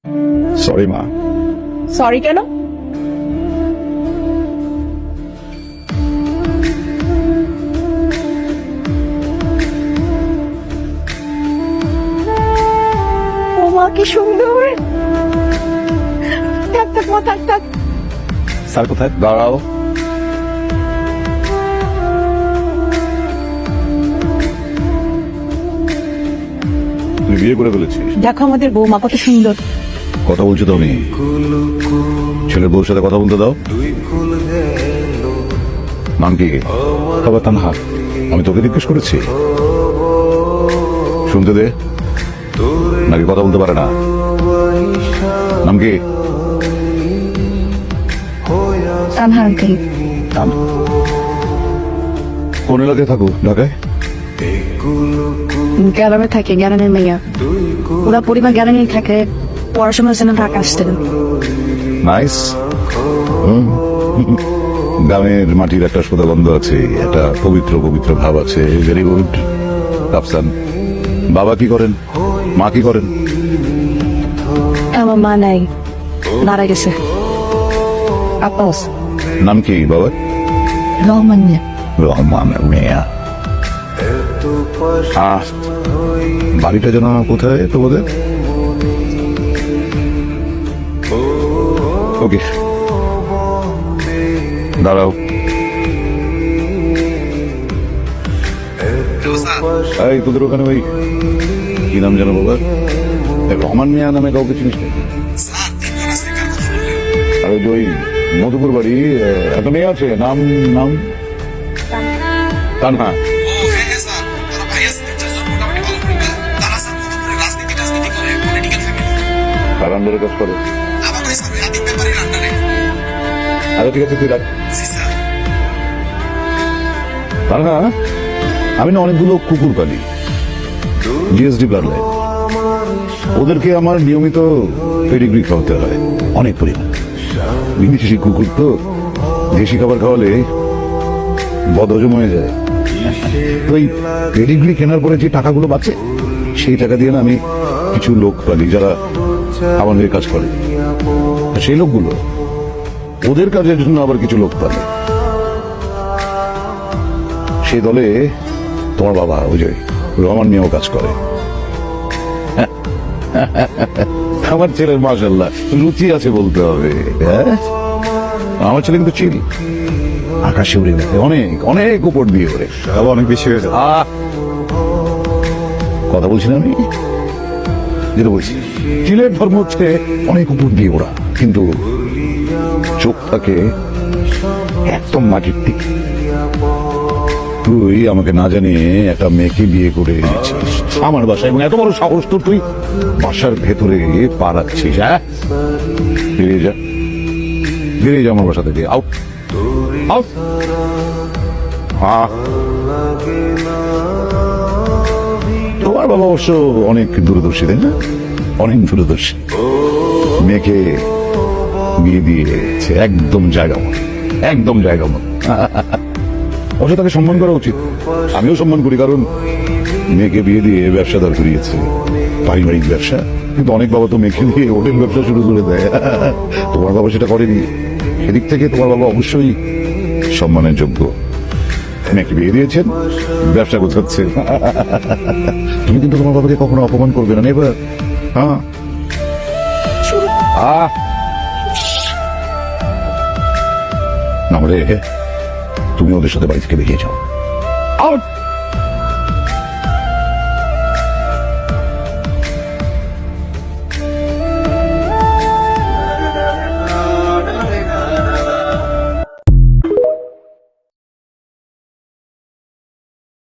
Sorry মা। Sorry কেন? ও মা কি সুন্দর। থাক থাক মা থাক থাক। স্যার কোথায়? দাঁড়াও। তুই বিয়ে করে ফেলেছিস? দেখো আমাদের বৌমা কত সুন্দর। কথা বলছো তুমি? ছেলের বউর সাথে কথা বলতে দাও। নাম কি? তবে তানহা। আমি তোকে জিজ্ঞেস করেছি, শুনতে দে। নাকি কথা বলতে পারে না? নাম কি? তানহা আঙ্কেল। কোন এলাকায় থাকো? ঢাকায়? গ্রামে থাকে, গ্রামের মেয়া। ওরা পরিবার গ্রামেই থাকে, পড়াশোনার জন্য ঢাকা আসতেন। নাইস। গ্রামের মাটির একটা সোদা গন্ধ আছে, একটা পবিত্র পবিত্র ভাব আছে। Very good. রাফসান, বাবা কি করেন? মা কি করেন? আমার মা নাই, মারা গেছে। আপা আছে। নাম কি বাবা? রহমান মিয়া। রহমান মিয়া। বাড়িটা যেন কোথায় তোমাদের? ওকে, দাঁড়াও। এই তোদের ওখানে ওই কি নাম যেন বাবা? রহমান মিয়া নামে কাউকে চিনিস না? আর ওই যে ওই মধুপুর বাড়ি এত মেয়ে আছে, নাম নাম তানহা। তার আন্ডারে কাজ করে? আরে ঠিক আছে, তুই রাখ। তানহা, আমি না অনেকগুলো কুকুর পালি, জিএসডি ব্লাড লাইন। ওদেরকে আমার নিয়মিত পেডিগ্রি খাওয়াতে হয় অনেক পরিমাণ। বিদেশি কুকুর তো দেশি খাবার খাওয়ালে বদহজম হয়ে যায়। তো এই পেডিগ্রি কেনার পরে যে টাকাগুলো বাঁচে, সেই টাকা দিয়ে না আমি কিছু লোক পালি যারা আমাদের কাজ করে। সেই লোকগুলো ওদের কাজের জন্য আবার কিছু লোক পালে। সেই দলে তোমার বাবা ওই যে রহমান মিয়াও কাজ করে। আমার ছেলের মাশাআল্লাহ রুচি আছে বলতে হবে। হ্যাঁ, আমার ছেলে কিন্তু চিল, আকাশে উড়ে গেছে, অনেক অনেক উপর দিয়ে ওরে। অনেক বেশি হয়ে যায়। কথা বলছি না আমি, যেটা বলছি, চিলের ধর্ম হচ্ছে অনেক উপর দিয়ে ওরা, কিন্তু চোখ থাকে একদম মাটির দিকে। তুই আমাকে না জানিয়ে একটা মেয়েকে বিয়ে করে এনেছিস আমার বাসায়, এবং এত বড় সাহস তো তুই বাসার ভেতরে পা রাখছিস। হ্যাঁ, বেরিয়ে যা, বেরিয়ে যা আমার বাসা থেকে। Out out. তোমার বাবা অবশ্য অনেক দূরদর্শী, তাই না? অনেক দূরদর্শী। মেয়েকে বিয়ে দিয়েছে একদম জায়গা মতো, একদম জায়গা মতো। অবশ্য তাকে সম্মান করা উচিত, আমিও সম্মান করি, কারণ মেয়েকে বিয়ে দিয়ে ব্যবসা দাঁড় করিয়েছে, পারিবারিক ব্যবসা। কিন্তু অনেক বাবা তো মেয়েকে দিয়ে হোটেল ব্যবসা শুরু করে দেয়। তোমার বাবা সেটা করেনি। সেদিক থেকে তোমার বাবা অবশ্যই সম্মানের যোগ্য। মেয়েকে বিয়ে দিয়েছেন, ব্যবসা গোছাচ্ছে। তুমি কিন্তু তোমার বাবাকে কখনো অপমান করবে না এবার। হ্যাঁ, নাহলে তুমি ওদের সাথে বাড়ি থেকে বেরিয়ে যাও। আউট।